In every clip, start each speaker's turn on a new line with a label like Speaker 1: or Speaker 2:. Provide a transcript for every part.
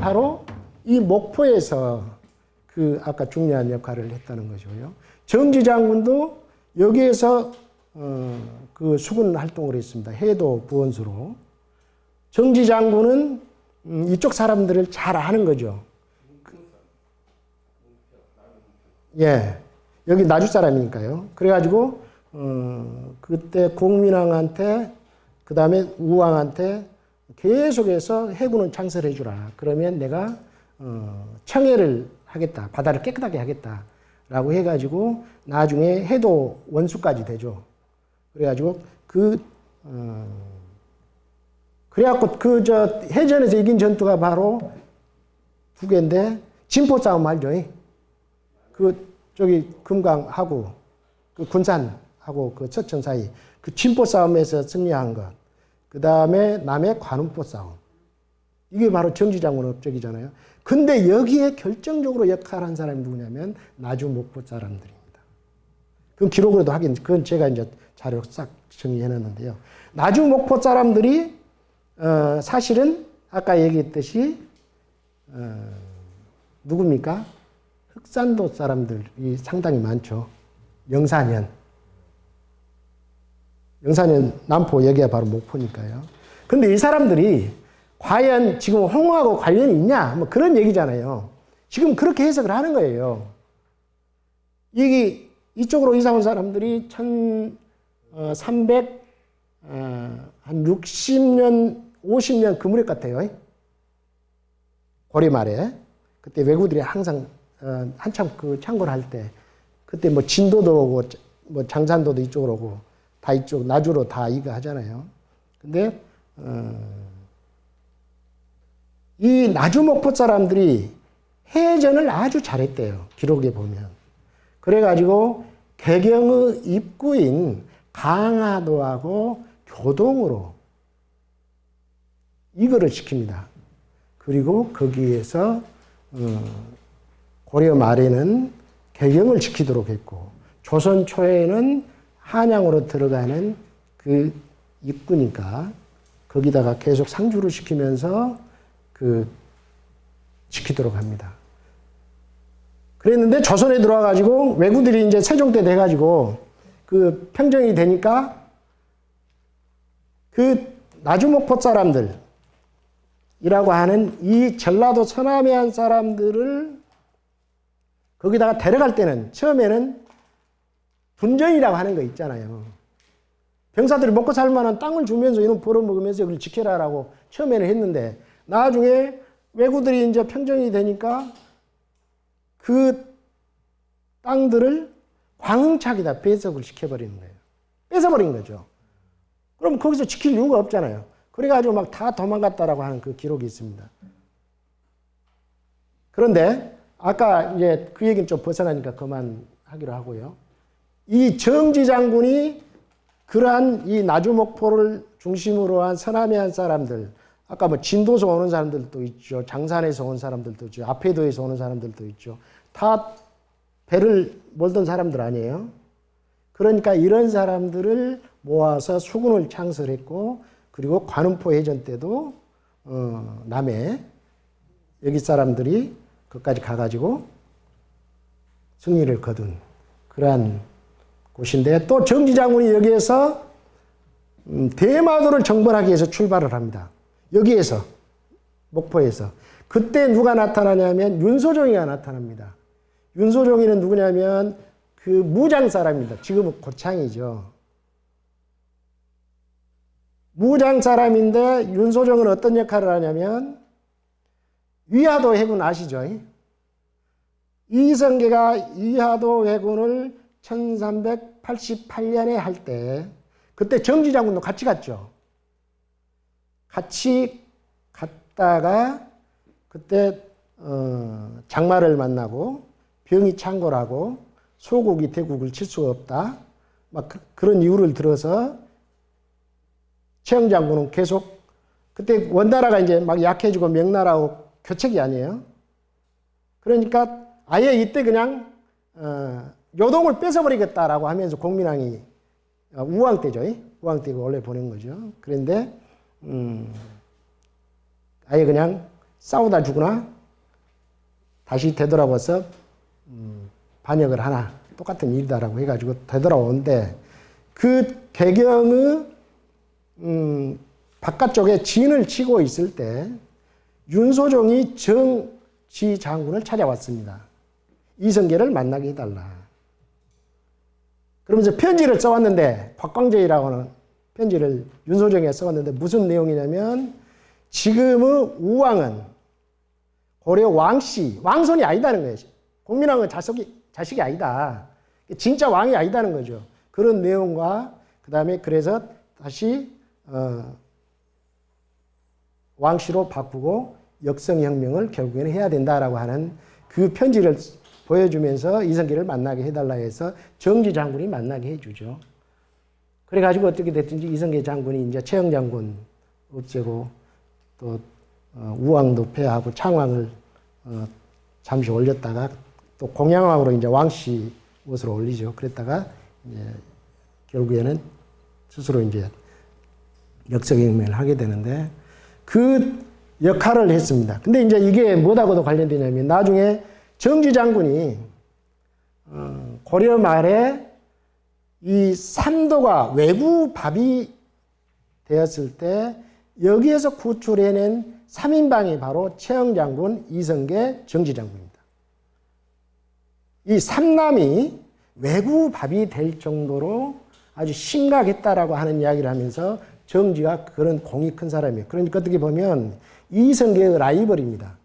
Speaker 1: 바로 이 목포에서 그 아까 중요한 역할을 했다는 거죠요. 정지 장군도 여기에서 그 수군 활동을 했습니다. 해도 부원수로. 정지 장군은 이쪽 사람들을 잘 아는 거죠. 예, 여기 나주 사람이니까요. 그래가지고 그때 공민왕한테 그 다음에 우왕한테 계속해서 해군은 창설해 주라. 그러면 내가 청해를 하겠다. 바다를 깨끗하게 하겠다. 라고 해가지고 나중에 해도 원수까지 되죠. 그래가지고 그래갖고 해전에서 이긴 전투가 바로 두 개인데 진포 싸움 알죠? 저기 금강하고 그 군산하고 그 서천 사이 그 진포 싸움에서 승리한 것. 그 다음에 남해 관음포 싸움. 이게 바로 정지장군 업적이잖아요. 근데 여기에 결정적으로 역할한 사람이 누구냐면 나주 목포 사람들입니다. 그건 기록으로도 하긴, 그건 제가 이제 자료 싹 정리해 놨는데요. 나주 목포 사람들이, 사실은 아까 얘기했듯이, 누굽니까? 흑산도 사람들이 상당히 많죠. 영산현 남포 여기가 바로 목포니까요. 근데 이 사람들이 과연 지금 홍어하고 관련이 있냐? 뭐 그런 얘기잖아요. 지금 그렇게 해석을 하는 거예요. 이쪽으로 이사 온 사람들이 1360년, 50년 그 무렵 같아요. 고려 말에. 그때 왜구들이 항상, 한참 그 창고를 할 때, 그때 뭐 진도도 오고, 뭐 장산도도 이쪽으로 오고, 다 이쪽, 나주로 다 이거 하잖아요. 근데, 이 나주 목포 사람들이 해전을 아주 잘했대요. 기록에 보면. 그래가지고 개경의 입구인 강화도하고 교동으로 이거를 지킵니다. 그리고 거기에서 고려 말에는 개경을 지키도록 했고 조선 초에는 한양으로 들어가는 그 입구니까 거기다가 계속 상주를 시키면서 지키도록 합니다. 그랬는데 조선에 들어와가지고 왜구들이 이제 세종 때 돼가지고 그 평정이 되니까 그 나주목포 사람들이라고 하는 이 전라도 서남해안 사람들을 거기다가 데려갈 때는 처음에는 분전이라고 하는 거 있잖아요. 병사들이 먹고 살 만한 땅을 주면서 이놈 벌어먹으면서 그걸 지켜라라고 처음에는 했는데 나중에 왜구들이 이제 평정이 되니까 그 땅들을 광흥차기다 배석을 시켜버리는 거예요. 뺏어버린 거죠. 그럼 거기서 지킬 이유가 없잖아요. 그래가지고 막 다 도망갔다라고 하는 그 기록이 있습니다. 그런데 아까 이제 그 얘기는 좀 벗어나니까 그만하기로 하고요. 이 정지 장군이 그러한 이 나주목포를 중심으로 한 서남해안 사람들, 아까 뭐 진도에서 오는 사람들도 있죠. 장산에서 온 사람들도 있죠. 앞해도에서 오는 사람들도 있죠. 다 배를 몰던 사람들 아니에요. 그러니까 이런 사람들을 모아서 수군을 창설했고, 그리고 관음포 해전 때도 남해 여기 사람들이 거기까지 가가지고 승리를 거둔 그러한 곳인데, 또 정지 장군이 여기에서 대마도를 정벌하기 위해서 출발을 합니다. 여기에서 목포에서. 그때 누가 나타나냐면 윤소종이가 나타납니다. 윤소종이는 누구냐면 그 무장 사람입니다. 지금은 고창이죠. 무장 사람인데 윤소종은 어떤 역할을 하냐면 위화도 해군 아시죠? 이성계가 위화도 해군을 1388년에 할 때 그때 정지 장군도 같이 갔죠. 같이 갔다가 그때 장마를 만나고 병이 창궐하고 소국이 대국을 칠 수가 없다. 막 그런 이유를 들어서 최영 장군은 계속 그때 원나라가 이제 막 약해지고 명나라하고 교책이 아니에요. 그러니까 아예 이때 그냥 요동을 뺏어버리겠다라고 하면서 공민왕이 우왕 때죠. 우왕 때가 원래 보낸 거죠. 그런데 아예 그냥 싸우다 죽으나 다시 되돌아와서 반역을 하나 똑같은 일이다라고 해가지고 되돌아오는데 그 개경의 바깥쪽에 진을 치고 있을 때 윤소종이 정지 장군을 찾아왔습니다. 이성계를 만나게 해달라. 그러면서 편지를 써왔는데 곽광제이라고 하는 편지를 윤소정이가 써왔는데 무슨 내용이냐면 지금의 우왕은 고려 왕씨, 왕손이 아니다는 거예요. 공민왕은 자식이 아니다. 진짜 왕이 아니다는 거죠. 그런 내용과 그 다음에 그래서 다시 왕씨로 바꾸고 역성혁명을 결국에는 해야 된다라고 하는 그 편지를 보여주면서 이성계를 만나게 해달라 해서 정지 장군이 만나게 해주죠. 그래가지고 어떻게 됐든지 이성계 장군이 이제 최영 장군 없애고 또 우왕도 폐하고 창왕을 잠시 올렸다가 또 공양왕으로 이제 왕씨 옷으로 올리죠. 그랬다가 이제 결국에는 스스로 이제 역성혁명을 하게 되는데 그 역할을 했습니다. 근데 이제 이게 뭐하고도 관련되냐면 나중에 정지 장군이 고려 말에 이 삼도가 외구 밥이 되었을 때 여기에서 구출해낸 3인방이 바로 최영 장군, 이성계, 정지 장군입니다. 이 삼남이 외구 밥이 될 정도로 아주 심각했다라고 하는 이야기를 하면서 정지가 그런 공이 큰 사람이에요. 그러니까 어떻게 보면 이성계의 라이벌입니다.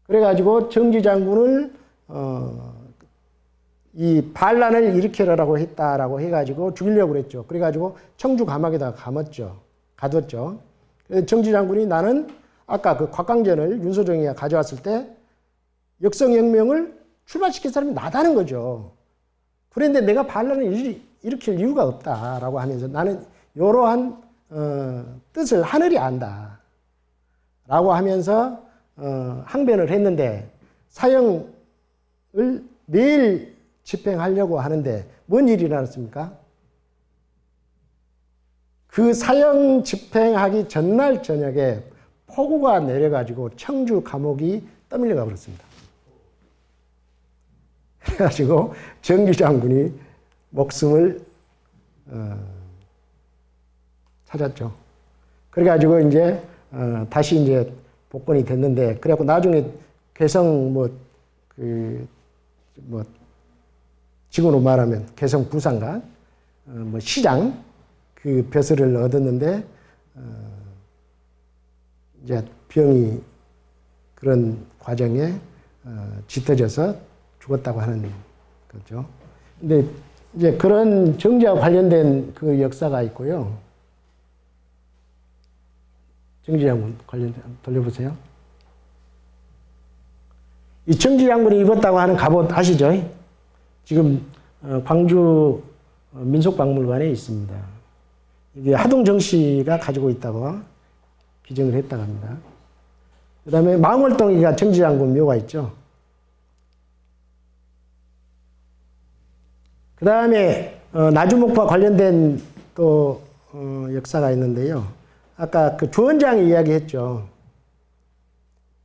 Speaker 1: 그래가지고 정지 장군을 이 반란을 일으키라고 했다라고 해가지고 죽이려고 그랬죠. 그래가지고 청주 감옥에다가 가뒀죠. 정지 장군이 나는 아까 그 곽광전을 윤소정이가 가져왔을 때 역성혁명을 출발시킨 사람이 나다는 거죠. 그런데 내가 반란을 일으킬 이유가 없다라고 하면서 나는 이러한 뜻을 하늘이 안다 라고 하면서 항변을 했는데 사형을 내일 집행하려고 하는데 뭔 일이 일어났습니까? 그 사형 집행하기 전날 저녁에 폭우가 내려가지고 청주 감옥이 떠밀려가 버렸습니다. 그래가지고 정지 장군이 목숨을 찾았죠. 그래가지고 이제 다시 이제 복권이 됐는데 그래갖고 나중에 개성 지금으로 말하면 개성 부산간 시장 그 벼슬을 얻었는데 이제 병이 그런 과정에 짙어져서 죽었다고 하는 거죠. 근데 이제 그런 정지와 관련된 그 역사가 있고요. 정지 장군 관련된 돌려보세요. 이 정지 장군이 입었다고 하는 갑옷 아시죠? 지금 광주 민속박물관에 있습니다. 이게 하동정 씨가 가지고 있다고 기증을 했다고 합니다. 그 다음에 망월동이가 정지 장군 묘가 있죠. 그 다음에 나주목과 관련된 또 역사가 있는데요. 아까 그 주원장이 이야기했죠.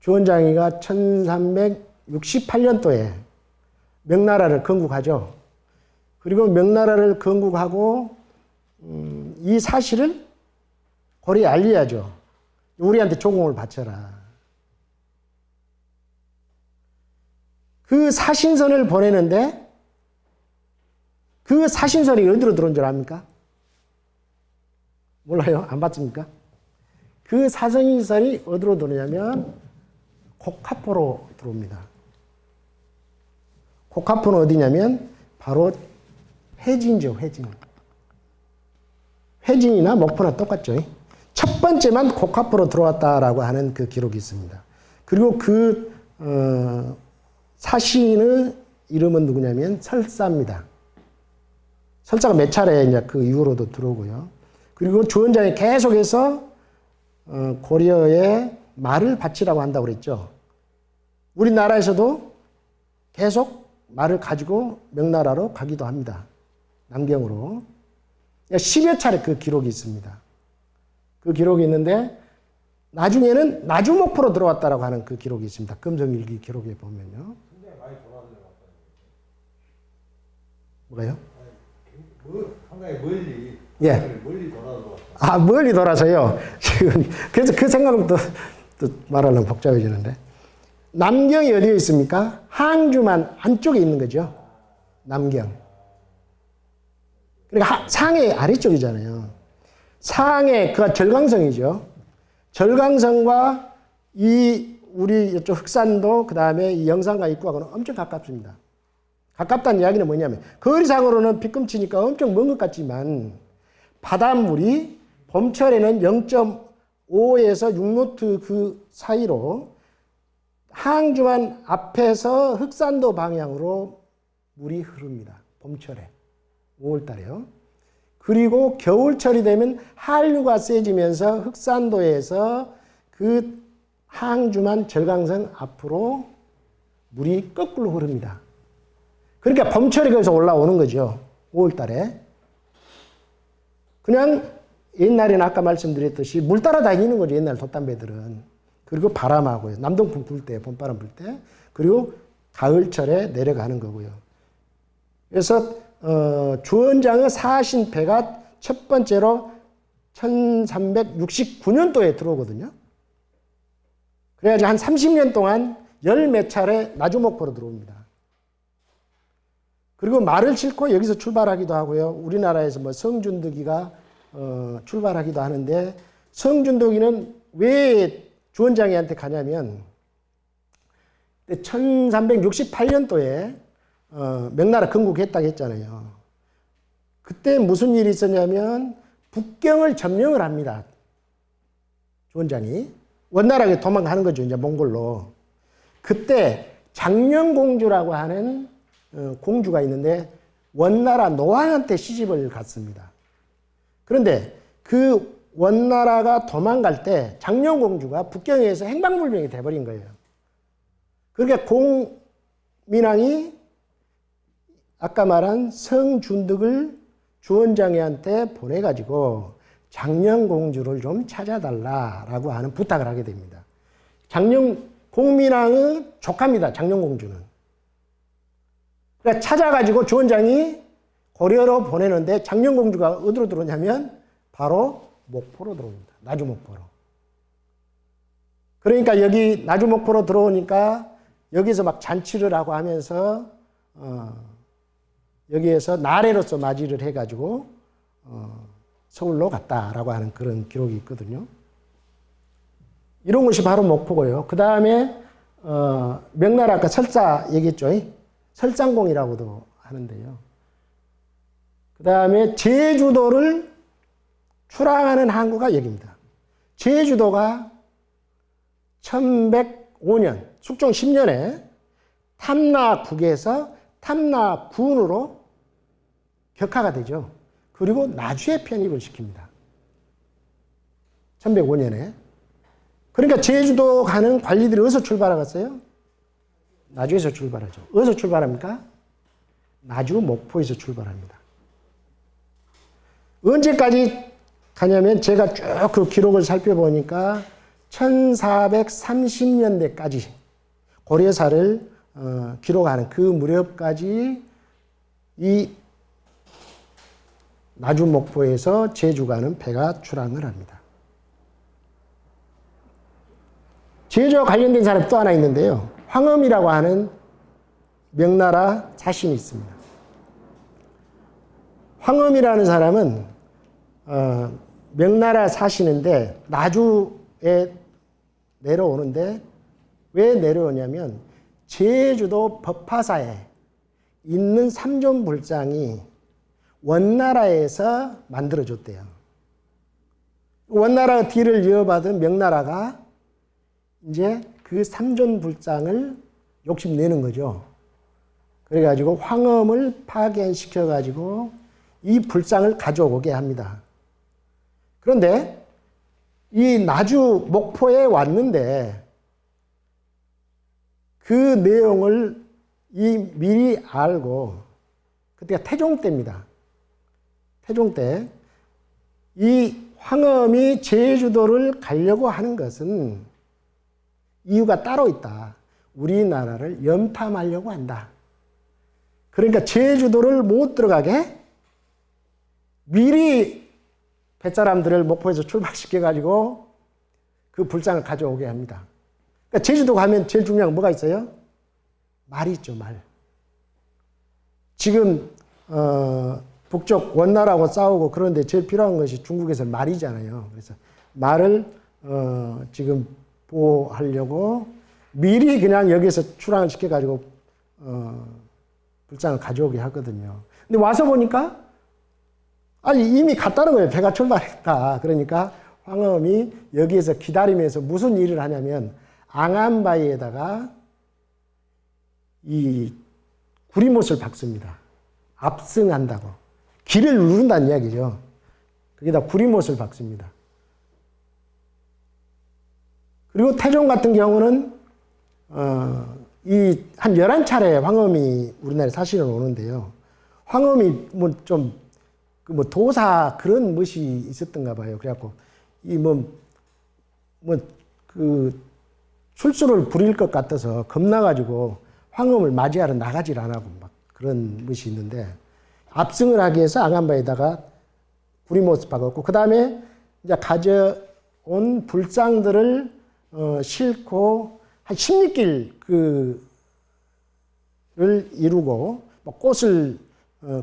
Speaker 1: 주원장이가 1368년도에 명나라를 건국하죠. 그리고 명나라를 건국하고 이 사실을 고려에 알려야죠. 우리한테 조공을 바쳐라. 그 사신선을 보내는데 그 사신선이 어디로 들어온 줄 압니까? 몰라요? 안 봤습니까? 그 사신선이 어디로 들어오냐면 곡하포로 들어옵니다. 곡하포는 어디냐면 바로 회진이죠, 회진. 회진이나 목포나 똑같죠. 첫 번째만 곡하포로 들어왔다라고 하는 그 기록이 있습니다. 그리고 그 사신의 이름은 누구냐면 설사입니다. 설사가 몇 차례 이제 그 이후로도 들어오고요. 그리고 주원장이 계속해서 고려에 말을 바치라고 한다고 그랬죠. 우리나라에서도 계속 말을 가지고 명나라로 가기도 합니다. 남경으로. 10여 차례 그 기록이 있습니다. 그 기록이 있는데 나중에는 나주목포로 들어왔다라고 하는 그 기록이 있습니다. 금성일기 기록에 보면요. 뭐가요?
Speaker 2: 상당히 멀리,
Speaker 1: 예.
Speaker 2: 멀리 돌아서.
Speaker 1: 아, 멀리 돌아서요. 지금 그래서 그 생각은 또 말하려면 복잡해지는데. 남경이 어디에 있습니까? 항주만 안쪽에 있는 거죠. 남경. 그러니까 상해 아래쪽이잖아요. 상해, 그가 절강성이죠. 절강성과 이 우리 이쪽 흑산도, 그 다음에 이 영산과 입구하고는 엄청 가깝습니다. 가깝다는 이야기는 뭐냐면, 거리상으로는 뒤꿈치니까 엄청 먼 것 같지만, 바닷물이 봄철에는 0.5에서 6노트 그 사이로 항주만 앞에서 흑산도 방향으로 물이 흐릅니다. 봄철에. 5월달에요. 그리고 겨울철이 되면 한류가 세지면서 흑산도에서 그 항주만 절강성 앞으로 물이 거꾸로 흐릅니다. 그러니까 봄철에 거기서 올라오는 거죠. 5월달에. 그냥 옛날에는 아까 말씀드렸듯이 물 따라 다니는 거죠. 옛날 돛담배들은. 그리고 바람하고요. 남동풍 불 때, 봄바람 불 때. 그리고 가을철에 내려가는 거고요. 그래서 주원장의 사신패가 첫 번째로 1369년도에 들어오거든요. 그래가지고 한 30년 동안 열 몇 차례 나주목포로 들어옵니다. 그리고 말을 싣고 여기서 출발하기도 하고요. 우리나라에서 뭐 성준덕이가 출발하기도 하는데, 성준덕이는 왜 주원장이한테 가냐면 1368년도에 명나라 건국했다고 했잖아요. 그때 무슨 일이 있었냐면 북경을 점령을 합니다. 주원장이. 원나라에 도망가는 거죠. 이제 몽골로. 그때 장령공주라고 하는 공주가 있는데 원나라 노왕한테 시집을 갔습니다. 그런데 그 원나라가 도망갈 때 장령공주가 북경에서 행방불명이 돼버린 거예요. 그러니까 공민왕이 아까 말한 성준덕을 주원장이한테 보내가지고 장령공주를 좀 찾아달라라고 하는 부탁을 하게 됩니다. 공민왕의 조카입니다. 장령공주는. 그러니까 찾아가지고 주원장이 고려로 보내는데 장령공주가 어디로 들어오냐면 바로 목포로 들어옵니다. 나주목포로. 그러니까 여기 나주목포로 들어오니까 여기서 막 잔치를 하고 하면서 여기에서 나래로서 맞이를 해가지고 서울로 갔다라고 하는 그런 기록이 있거든요. 이런 것이 바로 목포고요. 그 다음에 명나라 아까 설사 얘기했죠. 설상공이라고도 하는데요. 그 다음에 제주도를 출항하는 항구가 여기입니다. 제주도가 1105년, 숙종 10년에 탐라국에서 탐라군으로 격하가 되죠. 그리고 나주에 편입을 시킵니다. 1105년에. 그러니까 제주도 가는 관리들이 어디서 출발하겠어요? 나주에서 출발하죠. 어디서 출발합니까? 나주 목포에서 출발합니다. 언제까지 가냐면 제가 쭉 그 기록을 살펴보니까 1430년대까지 고려사를 기록하는 그 무렵까지 이 나주 목포에서 제주 가는 배가 출항을 합니다. 제주와 관련된 사람이 또 하나 있는데요. 황엄이라고 하는 명나라 사신이 있습니다. 황엄이라는 사람은 명나라 사신인데 나주에 내려오는데 왜 내려오냐면 제주도 법화사에 있는 삼존불상이 원나라에서 만들어줬대요. 원나라 뒤를 이어받은 명나라가 이제 그 삼존불상을 욕심내는 거죠. 그래가지고 황엄을 파견시켜가지고 이 불상을 가져오게 합니다. 그런데 이 나주 목포에 왔는데 그 내용을 미리 알고, 그때가 태종 때입니다. 태종 때 이 황엄이 제주도를 가려고 하는 것은 이유가 따로 있다. 우리나라를 염탐하려고 한다. 그러니까 제주도를 못 들어가게 미리 뱃사람들을 목포에서 출발시켜가지고 그 불상을 가져오게 합니다. 그러니까 제주도 가면 제일 중요한 건 뭐가 있어요? 말이 있죠, 말. 지금 북쪽 원나라하고 싸우고 그런데 제일 필요한 것이 중국에서 말이잖아요. 그래서 말을 지금 보호하려고 미리 그냥 여기서 출항을 시켜가지고 불상을 가져오게 하거든요. 근데 와서 보니까 아니 이미 갔다는 거예요. 배가 출발했다. 그러니까 황엄이 여기에서 기다리면서 무슨 일을 하냐면 앙안바위에다가 이 구리못을 박습니다. 압승한다고. 길을 누른다는 이야기죠. 거기다 구리못을 박습니다. 그리고 태종 같은 경우는 이 한 11차례 황엄이 우리나라에 사실은 오는데요. 황엄이 뭐 도사 그런 멋이 있었던가 봐요. 그래갖고 이 그 출소를 부릴 것 같아서 겁나가지고 황엄을 맞이하러 나가질 안 하고 막 그런 멋이 있는데 압승을 하기 위해서 앙안바에다가 구리못을 박았고 그 다음에 이제 가져온 불상들을 싣고 한 16길 를 이루고 뭐 꽃을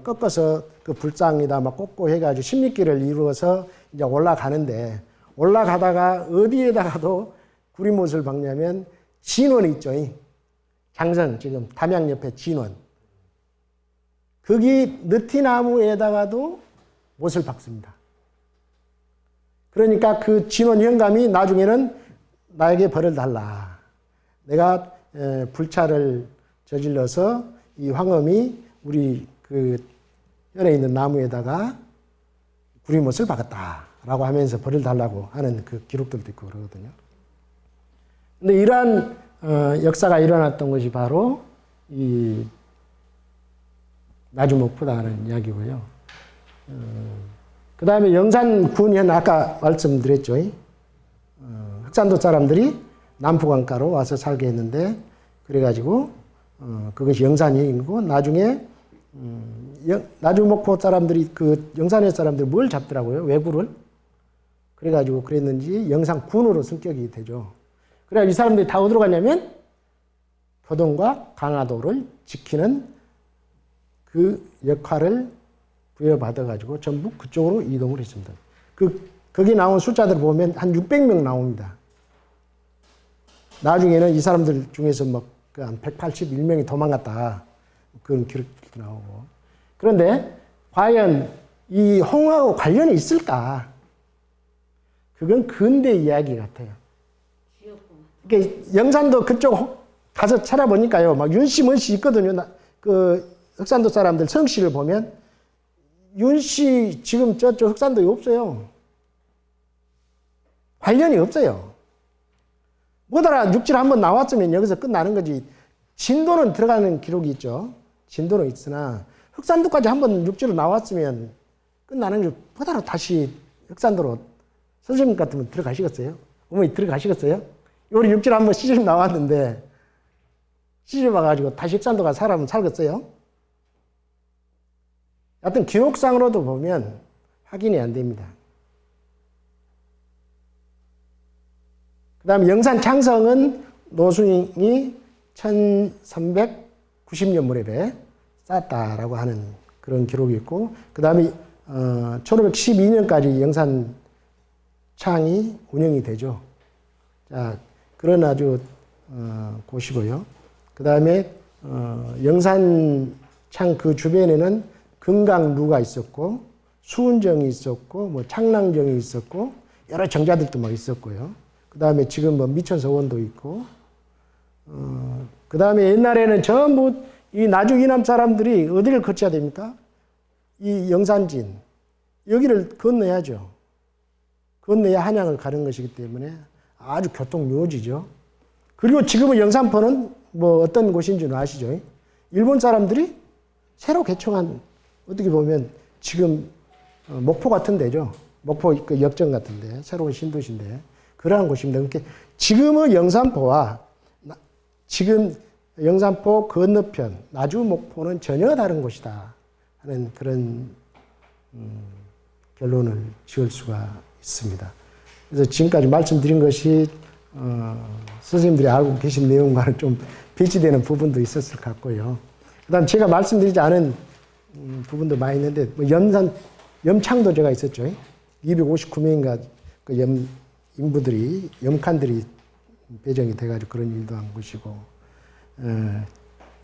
Speaker 1: 꺾어서 그 불상에다 막 꽂고 해가지고 16길을 이루어서 이제 올라가는데 올라가다가 어디에다가도 구리못을 박냐면 진원이 있죠. 장성 지금 담양 옆에 진원. 거기 느티나무에다가도 못을 박습니다. 그러니까 그 진원 영감이 나중에는 나에게 벌을 달라. 내가 불찰을 저질러서 이 황엄이 우리 그 현에 있는 나무에다가 구리못을 박았다라고 하면서 벌을 달라고 하는 그 기록들도 있고 그러거든요. 근데 이러한 역사가 일어났던 것이 바로 이 나주목포다는 이야기고요. 그 다음에 영산군현 아까 말씀드렸죠. 흑산도 사람들이 남포강가로 와서 살게 했는데 그래가지고 그것이 영산이고 나중에 나주목포 사람들이 그 영산의 사람들이 뭘 잡더라고요. 왜구를. 그래가지고 그랬는지 영산군으로 성격이 되죠. 그래야 이 사람들이 다 어디로 갔냐면 교동과 강화도를 지키는 그 역할을 부여받아가지고 전부 그쪽으로 이동을 했습니다. 거기 나온 숫자들 보면 한 600명 나옵니다. 나중에는 이 사람들 중에서 한 181명이 도망갔다. 그런 기록도 나오고. 그런데 과연 이 홍하고 관련이 있을까? 그건 근대 이야기 같아요. 그러니까 영산도 그쪽 가서 찾아보니까요. 막 윤씨, 뭔씨 있거든요. 그 흑산도 사람들 성씨를 보면 윤씨 지금 저쪽 흑산도에 없어요. 관련이 없어요. 뭐더라 육지를 한번 나왔으면 여기서 끝나는 거지. 진도는 들어가는 기록이 있죠. 진도는 있으나 흑산도까지 한번 육지로 나왔으면 끝나는 게 뭐더라 다시 흑산도로 선생님 같으면 들어가시겠어요? 어머니 들어가시겠어요? 요리 육지를 한번 시집 나왔는데 시집 와가지고 다시 흑산도 가서 사람은 살겠어요? 하여튼 기록상으로도 보면 확인이 안 됩니다. 그 다음에 영산 창성은 노순이 1390년 무렵에 쌓았다라고 하는 그런 기록이 있고, 그 다음에 1512년까지 영산 창이 운영이 되죠. 자, 그런 아주 곳이고요. 그 다음에 영산 창 그 주변에는 금강루가 있었고, 수운정이 있었고, 뭐 창랑정이 있었고, 여러 정자들도 막 있었고요. 그 다음에 지금 뭐 미천서원도 있고, 그 다음에 옛날에는 전부 이 나주 이남 사람들이 어디를 거쳐야 됩니까? 이 영산진. 여기를 건너야죠. 건너야 한양을 가는 것이기 때문에 아주 교통요지죠. 그리고 지금은 영산포는 뭐 어떤 곳인지는 아시죠? 일본 사람들이 새로 개청한, 어떻게 보면 지금 목포 같은 데죠. 목포 그 역전 같은데 새로운 신도시인데 그러한 곳입니다. 그러니까 지금의 영산포와 지금 영산포 건너편 나주 목포는 전혀 다른 곳이다 하는 그런 결론을 지을 수가 있습니다. 그래서 지금까지 말씀드린 것이 선생님들이 알고 계신 내용과는 좀 배치되는 부분도 있었을 것 같고요. 그다음 제가 말씀드리지 않은 부분도 많이 있는데 뭐 염창도 제가 있었죠. 259명인가 그 인부들이 염칸들이 배정이 돼가지고 그런 일도 한 것이고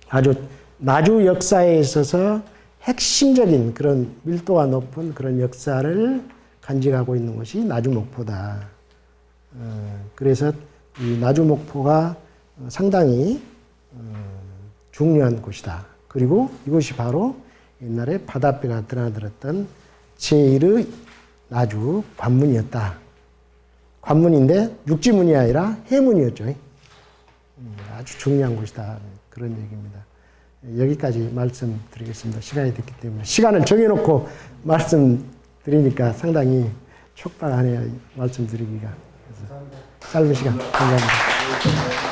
Speaker 1: 아주 나주 역사에 있어서 핵심적인 그런 밀도가 높은 그런 역사를 간직하고 있는 것이 나주 목포다. 그래서 이 나주 목포가 상당히 중요한 곳이다. 그리고 이곳이 바로 옛날에 바다배가 드나들었던 제1의 나주 관문이었다. 관문인데 육지문이 아니라 해문이었죠. 아주 중요한 곳이다. 그런 얘기입니다. 여기까지 말씀드리겠습니다. 시간이 됐기 때문에. 시간을 정해놓고 말씀드리니까 상당히 촉박하네요. 말씀드리기가. 짧은 시간 감사합니다.